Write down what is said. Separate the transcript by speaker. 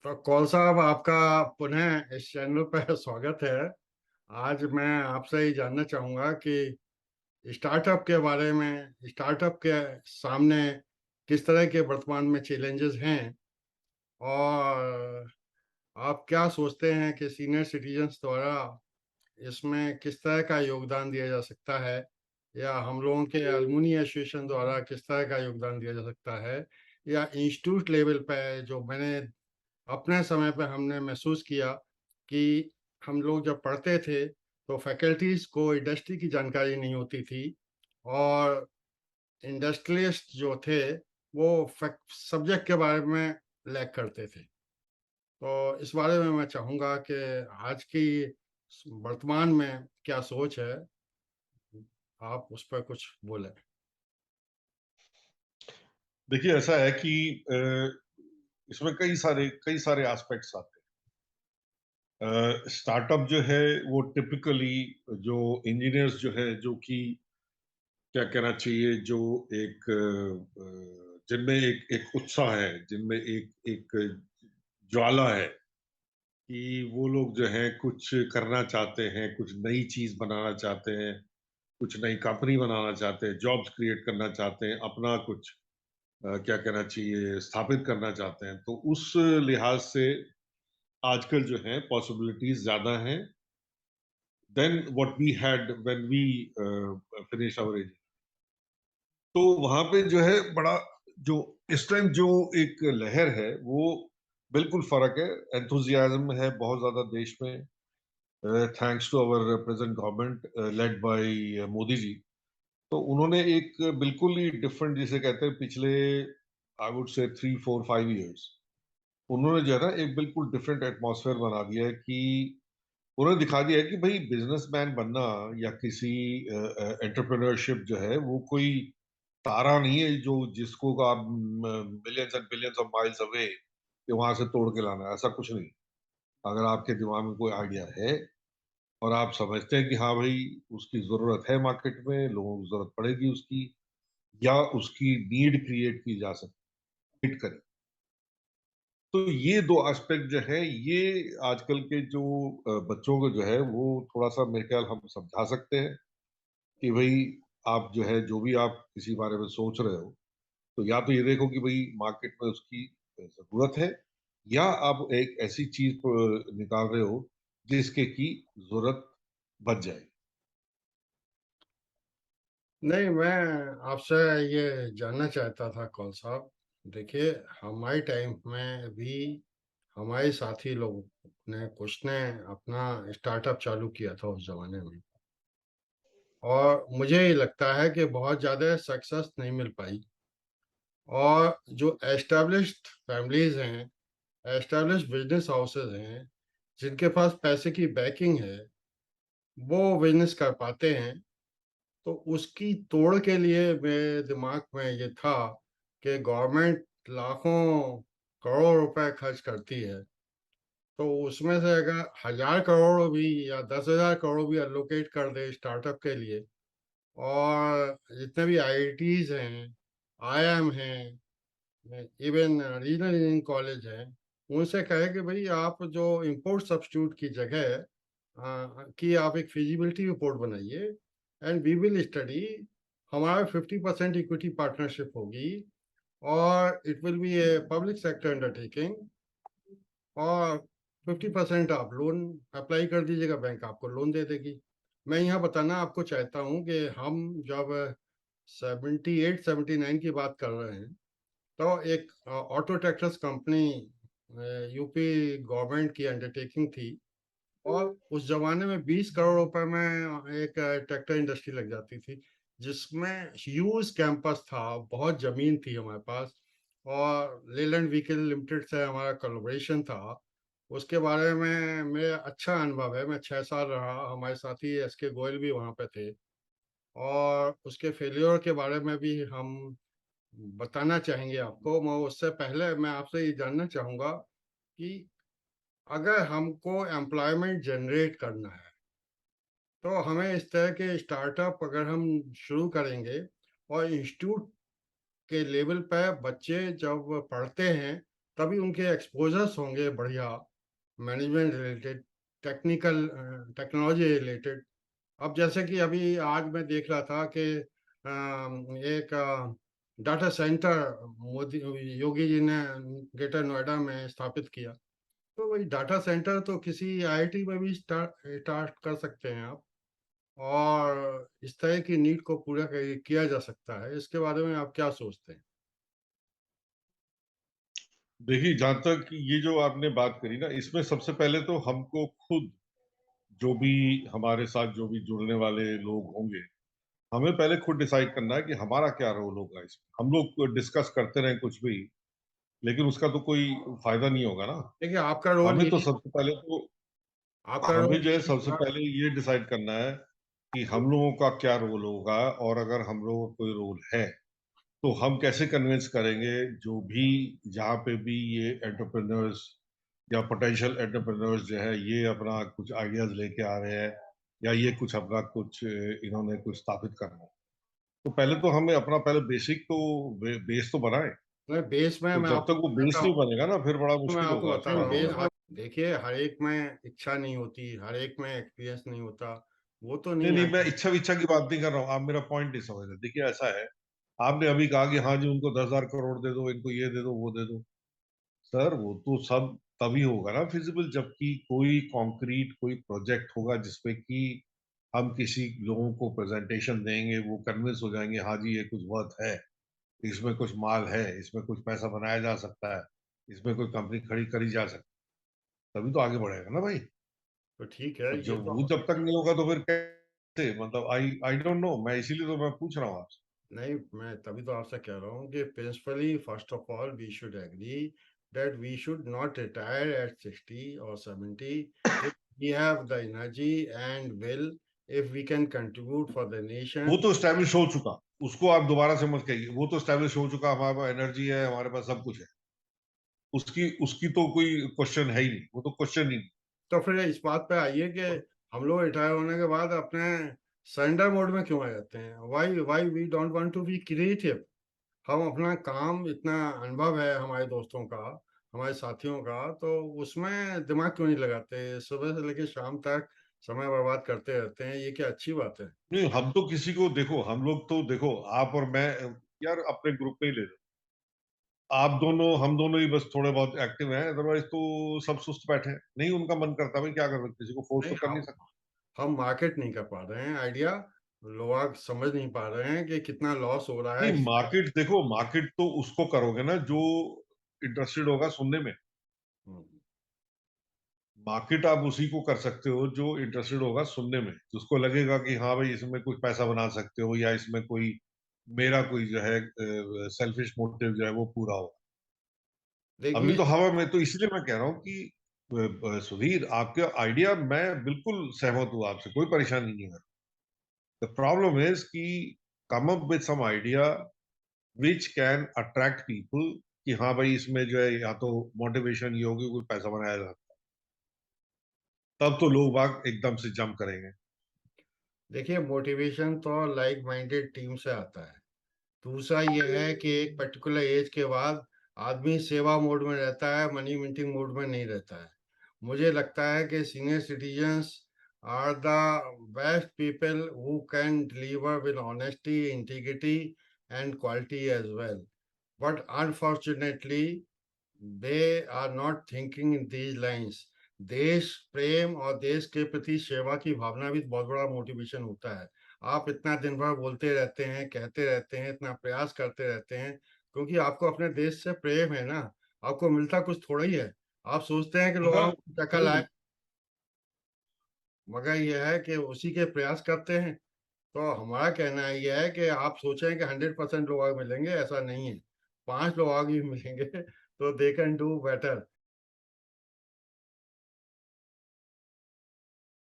Speaker 1: तो कौल साहब, आपका पुनः इस चैनल पर स्वागत है। आज मैं आपसे ही जानना चाहूँगा कि स्टार्टअप के बारे में, स्टार्टअप के सामने किस तरह के वर्तमान में चैलेंजेस हैं, और आप क्या सोचते हैं कि सीनियर सिटीजन्स द्वारा इसमें किस तरह का योगदान दिया जा सकता है, या हम लोगों के अलुमनी एसोसिएशन द्वारा किस तरह का योगदान दिया जा सकता है, या इंस्टीट्यूट लेवल पे जो मैंने अपने समय पे हमने महसूस किया कि हम लोग जब पढ़ते थे तो फैकल्टीज को इंडस्ट्री की जानकारी नहीं होती थी, और इंडस्ट्रियलिस्ट जो थे वो सब्जेक्ट के बारे में लैक करते थे। तो इस बारे में मैं चाहूँगा कि आज की वर्तमान में क्या सोच है, आप उस पर कुछ बोलें।
Speaker 2: देखिए, ऐसा है कि इसमें कई सारे एस्पेक्ट्स आते हैं। स्टार्टअप जो है वो टिपिकली जो इंजीनियर्स जो है, जो कि क्या कहना चाहिए, जो एक जिनमें एक एक उत्साह है, जिनमें एक एक ज्वाला है कि वो लोग जो है कुछ करना चाहते हैं, कुछ नई चीज बनाना चाहते हैं, कुछ नई कंपनी बनाना चाहते हैं, जॉब्स क्रिएट करना चाहते हैं, अपना कुछ क्या कहना चाहिए, स्थापित करना चाहते हैं। तो उस लिहाज से आजकल जो है पॉसिबिलिटीज ज्यादा हैं then what we had when we finish our age. तो वहां पे जो है बड़ा, जो इस टाइम जो एक लहर है वो बिल्कुल फर्क है। एंथुजियाज्म है बहुत ज्यादा देश में, thanks to our present government led by Modi ji. तो उन्होंने एक बिल्कुल ही डिफरेंट, जिसे कहते हैं, पिछले आई वुड से 3 4 5 इयर्स उन्होंने जो है ना एक बिल्कुल डिफरेंट एटमॉस्फेयर बना दिया है कि उन्होंने दिखा दिया है कि भाई बिजनेसमैन बनना या किसी एंटरप्रेन्योरशिप जो है वो कोई तारा नहीं है जो जिसको का आप millions and billions of miles away कि वहां से तोड़ के लाना है, ऐसा कुछ नहीं। अगर आपके दिमाग में कोई आइडिया है और आप समझते हैं कि हाँ भाई उसकी जरूरत है, मार्केट में लोगों को जरूरत पड़ेगी उसकी, या उसकी नीड क्रिएट की जा सकती, हिट करें। तो ये दो एस्पेक्ट जो है, ये आजकल के जो बच्चों को जो है वो थोड़ा सा मेरे ख्याल हम समझा सकते हैं कि भाई आप जो है जो भी आप किसी बारे में सोच रहे हो, तो या तो ये देखो कि भाई मार्केट में उसकी जरूरत है, या आप एक ऐसी चीज निकाल रहे हो जिसके की जरूरत बच जाए।
Speaker 1: नहीं, मैं आपसे ये जानना चाहता था कौन साहब। देखिए, हमारे टाइम में भी हमारे साथी लोग ने कुछ ने अपना स्टार्टअप चालू किया था उस जमाने में, और मुझे ये लगता है कि बहुत ज़्यादा सक्सेस नहीं मिल पाई। और जो एस्टेब्लिश्ड फैमिलीज हैं, एस्टेब्लिश्ड बिजनेस हाउसेज हैं, जिनके पास पैसे की बैकिंग है, वो बिजनेस कर पाते हैं। तो उसकी तोड़ के लिए मेरे दिमाग में ये था कि गवर्नमेंट लाखों करोड़ रुपए खर्च करती है, तो उसमें से अगर 1000 करोड़ भी या 10,000 करोड़ भी एलोकेट कर दे स्टार्टअप के लिए, और जितने भी आईआईटीज हैं, आईआईएम हैं, इवन रीजनल इंजीनियरिंग कॉलेज हैं, उनसे कहे कि भाई आप जो इंपोर्ट सब्स्टिट्यूट की जगह कि आप एक फिजिबिलिटी रिपोर्ट बनाइए, एंड वी विल स्टडी। हमारा 50% इक्विटी पार्टनरशिप होगी, और it will be a public sector undertaking, और 50% आप लोन अप्लाई कर दीजिएगा, बैंक आपको लोन दे देगी। मैं यहाँ बताना आपको चाहता हूँ कि हम जब 78 79 की बात कर रहे हैं, तो एक auto tractors company UP government की अंडरटेकिंग थी, और उस जमाने में 20 करोड़ रुपए में एक ट्रैक्टर इंडस्ट्री लग जाती थी, जिसमें ह्यूज कैंपस था, बहुत जमीन थी हमारे पास, और लेलैंड व्हीकल लिमिटेड से हमारा कोलैबोरेशन था। उसके बारे में मेरा अच्छा अनुभव है, मैं 6 साल रहा, हमारे साथी एस के गोयल भी वहाँ पे थे। और उसके फेलियर के बारे में भी हम बताना चाहेंगे आपको। मैं उससे पहले मैं आपसे ये जानना चाहूँगा कि अगर हमको एम्प्लॉयमेंट जनरेट करना है, तो हमें इस तरह के स्टार्टअप अगर हम शुरू करेंगे, और इंस्टीट्यूट के लेवल पे बच्चे जब पढ़ते हैं, तभी उनके एक्सपोज़र्स होंगे बढ़िया, मैनेजमेंट रिलेटेड, टेक्नोलॉजी रिलेटेड। अब जैसे कि अभी आज मैं देख रहा था कि एक डाटा सेंटर मोदी योगी जी ने ग्रेटर नोएडा में स्थापित किया। तो वही डाटा सेंटर तो किसी आईआईटी में भी स्टार्ट कर सकते हैं आप, और इस तरह की नीड को पूरा किया जा सकता है। इसके बारे में आप क्या सोचते हैं?
Speaker 2: देखिए, जहां तक ये जो आपने बात करी ना, इसमें सबसे पहले तो हमको खुद, जो भी हमारे साथ जो भी जुड़ने वाले लोग होंगे, हमें पहले खुद डिसाइड करना है कि हमारा क्या रोल होगा इसमें। हम लोग डिस्कस करते रहें कुछ भी, लेकिन उसका तो कोई फायदा नहीं होगा ना।
Speaker 1: देखिए, आपका रोल
Speaker 2: हमें तो
Speaker 1: यही
Speaker 2: सबसे पहले तो
Speaker 1: आपका
Speaker 2: हमें
Speaker 1: रोल
Speaker 2: जो है
Speaker 1: यही
Speaker 2: सबसे
Speaker 1: होगा।
Speaker 2: पहले ये डिसाइड करना है कि हम लोगों का क्या रोल होगा, और अगर हम लोगों का कोई रोल है तो हम कैसे कन्विंस करेंगे जो भी, जहाँ पे भी ये एंटरप्रेन्योर्स या पोटेंशियल एंटरप्रेन्योर्स जो है ये अपना कुछ आइडियाज लेके आ रहे हैं, या ये कुछ अपना कुछ इन्होंने कुछ स्थापित करना है। तो पहले तो हमें अपना पहले बेसिक तो बेस तो बनाए।
Speaker 1: मैं बेस में
Speaker 2: तो
Speaker 1: मैं
Speaker 2: जब
Speaker 1: आपको
Speaker 2: तक वो बेस
Speaker 1: बताता
Speaker 2: नहीं
Speaker 1: हूँ।
Speaker 2: बनेगा ना, फिर बड़ा
Speaker 1: मैं
Speaker 2: मुश्किल
Speaker 1: आपको
Speaker 2: होगा
Speaker 1: बता
Speaker 2: शुरू
Speaker 1: रहा हूँ,
Speaker 2: करना।
Speaker 1: देखिए, हर एक में इच्छा नहीं होती, हर एक में एक्सपीरियंस नहीं होता, वो तो
Speaker 2: नहीं
Speaker 1: नहीं
Speaker 2: नहीं, मैं
Speaker 1: आएगा।
Speaker 2: इच्छा विच्छा की बात नहीं कर रहा हूँ, आप मेरा पॉइंट नहीं समझ रहे। देखिए ऐसा है, आपने अभी कहा कि हाँ जी उनको 10,000 करोड़ दे दो, इनको ये दे दो वो दे दो। सर वो तो सब तभी होगा ना फिजिबल, जबकि कोई कॉन्क्रीट कोई प्रोजेक्ट होगा जिसपे कि हम किसी लोगों को प्रेजेंटेशन देंगे, वो कन्विंस हो जाएंगे हाँ जी ये कुछ वर्थ है, इसमें कुछ माल है, इसमें कुछ पैसा बनाया जा सकता है, इसमें कोई कंपनी खड़ी करी जा सकती है, तभी तो आगे बढ़ेगा ना भाई।
Speaker 1: तो ठीक है,
Speaker 2: तो
Speaker 1: ये
Speaker 2: जब
Speaker 1: तो
Speaker 2: वो जब तक नहीं होगा तो फिर कैसे, मतलब आई आई डोंट नो, मैं इसीलिए तो मैं पूछ रहा हूँ आपसे।
Speaker 1: नहीं, मैं तभी तो आपसे कह रहा हूँ कि principally first of all we should agree that we should not retire at 60 or 70 if we have the energy and will, if we can contribute for the
Speaker 2: वो
Speaker 1: nation.
Speaker 2: तो स्टैब्लिश हो चुका, उसको आप दोबारा से मत कहिए, वो तो स्टैब्लिश हो चुका, हमारे पास एनर्जी है, हमारे पास सब कुछ है। उसकी उसकी तो कोई क्वेश्चन है ही नहीं, वो तो क्वेश्चन ही नहीं।
Speaker 1: तो फिर इस बात पे आइए कि हम लोग रिटायर होने के बाद अपने सरेंडर मोड में क्यों आ जाते हैं? Why why we don't want to be creative? हम अपना काम, इतना अनुभव है हमारे दोस्तों का, हमारे साथियों का, तो उसमें दिमाग क्यों नहीं लगाते? सुबह से लेके शाम तक समय बर्बाद करते रहते हैं, ये क्या अच्छी बात है?
Speaker 2: नहीं, हम तो किसी को देखो, हम लोग तो देखो, आप और मैं, यार अपने ग्रुप में ही ले लो, आप दोनों हम दोनों ही बस थोड़े बहुत एक्टिव हैं, अदरवाइज तो सब सुस्त बैठे हैं, नहीं उनका मन करता भाई क्या कर सकते, किसी को फोर्स
Speaker 1: नहीं,
Speaker 2: तो कर नहीं सकते।
Speaker 1: हम मार्केट नहीं कर पा रहे हैं आइडिया, लोग समझ नहीं पा रहे हैं कि कितना लॉस हो रहा है
Speaker 2: नहीं,
Speaker 1: इस।
Speaker 2: मार्केट देखो, मार्केट तो उसको करोगे ना जो इंटरेस्टेड होगा सुनने में।
Speaker 1: हम्म,
Speaker 2: मार्केट आप उसी को कर सकते हो जो इंटरेस्टेड होगा सुनने में, जिसको लगेगा कि हाँ भाई इसमें कुछ पैसा बना सकते हो, या इसमें कोई मेरा कोई जो है सेल्फिश मोटिव जो है वो पूरा हो। अभी
Speaker 1: देखिए,
Speaker 2: तो हवा में, तो इसलिए मैं कह रहा हूँ कि सुधीर, आपके आइडिया मैं बिल्कुल सहमत हूँ, आपसे कोई परेशानी नहीं है। द प्रॉब्लम इज कि come up with some idea which can attract people, कि हाँ भाई इसमें जो है या तो मोटिवेशन ये होगी कोई पैसा बनाया जाता, तब तो लोग बाग एकदम से जंप करेंगे।
Speaker 1: देखिए, मोटिवेशन तो लाइक माइंडेड टीम से आता है। दूसरा ये है कि एक पर्टिकुलर एज के बाद आदमी सेवा मोड में रहता है, मनी मिंटिंग मोड में नहीं रहता है। मुझे लगता है कि senior citizens are the best people who can deliver with honesty, integrity and quality as well. But unfortunately they are not thinking in these lines. देश प्रेम और देश के प्रति सेवा की भावना भी बहुत बड़ा मोटिवेशन होता है। आप इतना दिन भर बोलते रहते हैं, कहते रहते हैं, इतना प्रयास करते रहते हैं, क्योंकि आपको अपने देश से प्रेम है ना। आपको मिलता कुछ थोड़ा ही है। आप सोचते हैं कि लोग
Speaker 2: हाँ,
Speaker 1: आपको टक्कर
Speaker 2: नहीं,
Speaker 1: लाए, मगर यह है कि उसी के प्रयास करते हैं। तो हमारा कहना ये है कि आप सोचें कि 100% लोग मिलेंगे, ऐसा नहीं है। 5 लोग भी मिलेंगे तो दे कैन डू बेटर।